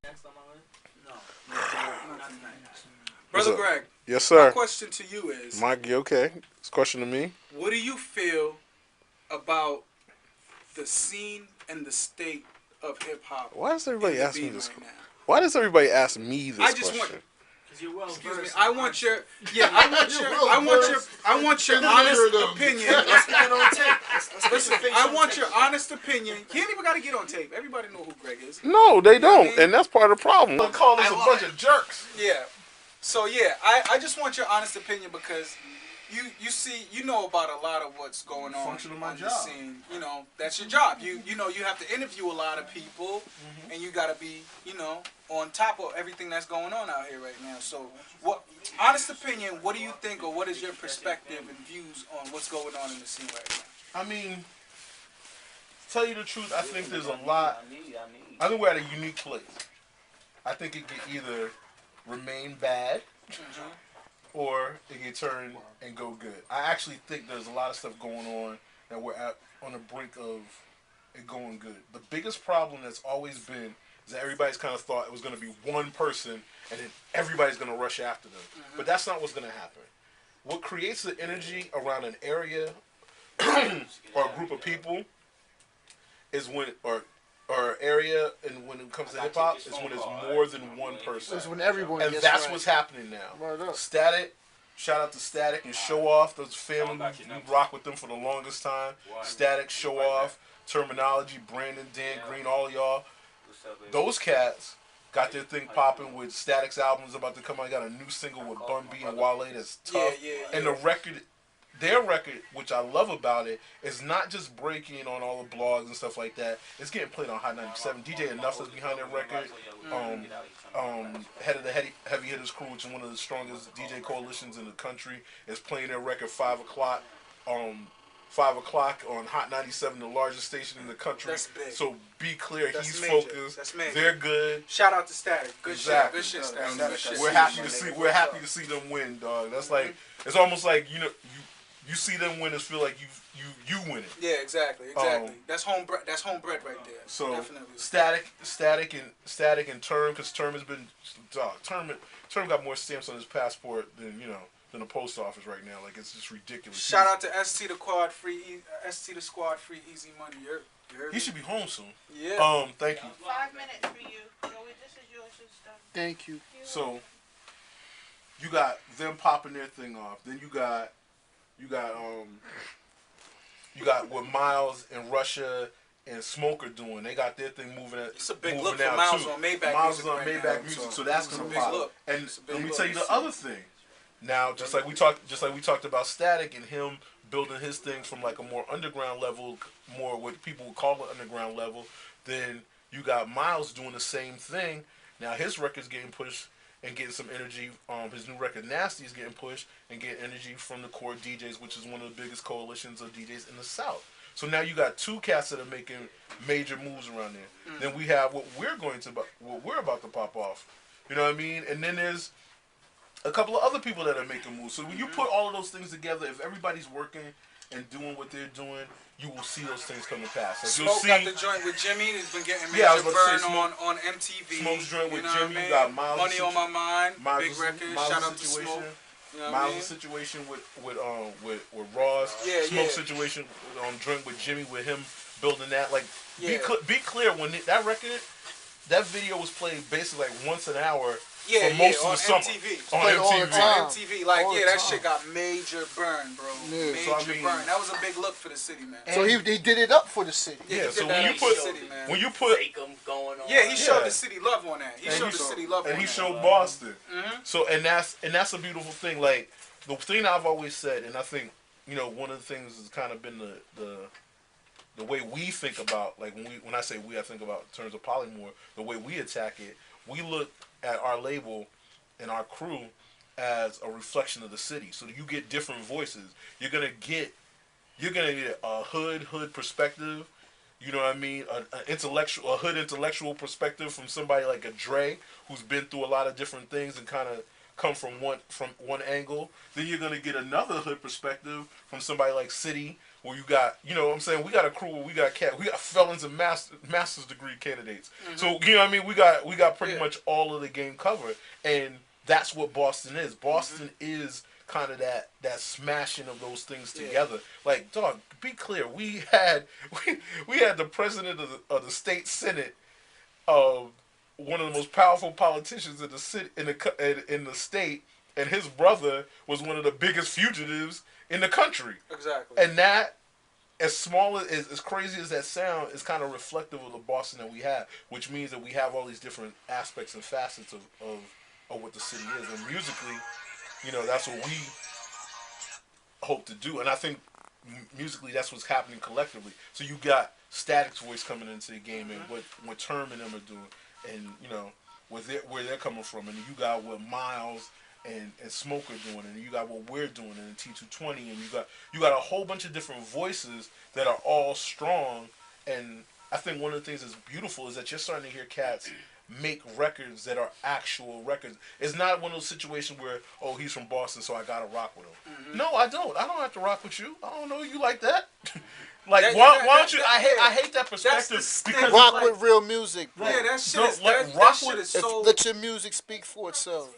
Next on my list? No. Not tonight. Brother Greg. Yes, sir. My question to you is, Mike, you okay? It's a question to me. what do you feel about the scene and the state of hip hop? Why does everybody ask me this? Right now? Why does everybody ask me this I just question? want. You're well Excuse me. versed. I want your. Yeah. I want your honest opinion. Let's get it on tape. Listen, I want your honest opinion. He ain't even got to get on tape. Everybody know who Greg is. No, they don't, I mean? and that's part of the problem. They call us a bunch of jerks. Yeah. So yeah, I just want your honest opinion because you know about a lot of what's going on my the job. scene. You know, that's your job. You know you have to interview a lot of people, and you got to be on top of everything that's going on out here right now. So what honest opinion? What do you think, or what is your perspective and views on what's going on in the scene right now? I mean, to tell you the truth, I think there's a lot. I think we're at a unique place. I think it could either remain bad, or it can turn and go good. I actually think there's a lot of stuff going on that we're on the brink of it going good. The biggest problem that's always been is that everybody's kind of thought it was going to be one person and then everybody's going to rush after them. But that's not what's going to happen. What creates the energy around an area or a group of people is when, or area, and when it comes to hip hop, is when it's more than one person. It's when everyone and gets that's right. what's happening now. Right. Static, shout out to Static and Show Off. Those family, we rock with them for the longest time. Static, Show Off, Terminology, Brandon, Dan Green, all of y'all. Those cats got their thing popping with Static's albums about to come out. Got a new single with Bun B and Wale that's tough. And the record, their record, which I love about it, is not just breaking on all the blogs and stuff like that. It's getting played on Hot 97. DJ Enough is behind that record. Head of the Heavy Hitters Crew, which is one of the strongest DJ coalitions in the country, is playing their record 5 o'clock. 5 o'clock on Hot 97, the largest station in the country. That's big. So be clear, That's he's major. focused. That's major. They're good. Shout out to Static. Good Exactly. shit. Good shit, Static. Good shit. We're happy to see. We're happy to see them win, dog. That's like, it's almost like you see them win and feel like you win it. Yeah, exactly. That's homebred. That's homebred right there. So definitely. Static and Term, because Term has been Term got more stamps on his passport than the post office right now. Like, it's just ridiculous. Shout out to ST the Squad Free Easy Money. He should be home soon. Yeah. Thank you. 5 minutes for you. Joey, this is yours and stuff. Thank you. So you got them popping their thing off. Then you got what Miles and Russia and Smoke are doing. They got their thing moving. It's a big look for Miles on Maybach. Miles is on right Maybach now, Music, so that's gonna pop. look. And let me tell you the other thing. Now, just like we talked about Static and him building his things from like a more underground level, more what people would call an underground level, then you got Miles doing the same thing. Now his record's getting pushed and getting some energy. His new record, Nasty, is getting pushed and getting energy from the Core DJs, which is one of the biggest coalitions of DJs in the South. So now you got two cats that are making major moves around there. Then we have what we're about to pop off. You know what I mean? And then there's a couple of other people that are making moves. So when you put all of those things together, if everybody's working and doing what they're doing, you will see those things come to pass. Like, Smoke got the joint with Jimmy. He's been getting major burn on MTV. Smoke's joint with Jimmy. I mean? You got Miles. Money on My Mind. Miles Big record. Shout out to Smoke. You know Miles' situation with Ross. Smoke's situation joint with Jimmy, with him building that. Like, be clear, when that record, that video was played basically like once an hour. For most of the summer. MTV. On MTV. Like, that shit got major burn, bro. Yeah. Major burn. That was a big look for the city, man. So he did it up for the city. Yeah, so when you put going on. he showed the city love on that. He showed the city love on that. And he showed Boston. So and that's a beautiful thing. Like, the thing I've always said, and I think one of the things has kind of been the way we think about, like, when I say we, I think about in terms of Polymore, the way we attack it. We look at our label and our crew as a reflection of the city. So you get different voices. You're gonna get a hood perspective. You know what I mean? A hood intellectual perspective from somebody like a Dre, who's been through a lot of different things and kind of come from one angle. Then you're gonna get another hood perspective from somebody like City, where you got, you know what I'm saying, we got a crew where we got felons and master's degree candidates. So, you know what I mean, we got pretty much all of the game covered, and that's what Boston is. Boston is kind of that smashing of those things together. Like, dog, be clear, we had the president of the state senate, one of the most powerful politicians in the city, in the state, and his brother was one of the biggest fugitives in the country. Exactly. And that, as small as crazy as that sound, is kind of reflective of the Boston that we have, which means that we have all these different aspects and facets of what the city is. And musically, you know, that's what we hope to do. And I think musically, that's what's happening collectively. So you got Static's voice coming into the game, and what Term and them are doing, and you know where they're coming from, and you got what Miles and Smoke are doing, and you got what we're doing, and T220, and you got a whole bunch of different voices that are all strong. And I think one of the things that's beautiful is that you're starting to hear cats make records that are actual records. It's not one of those situations where, oh, he's from Boston, so I gotta rock with him. No, I don't have to rock with you. I don't know you like that. Like, why don't you? I hate that perspective. Because rock with real music, bro. Yeah, that shit is let your music speak for itself.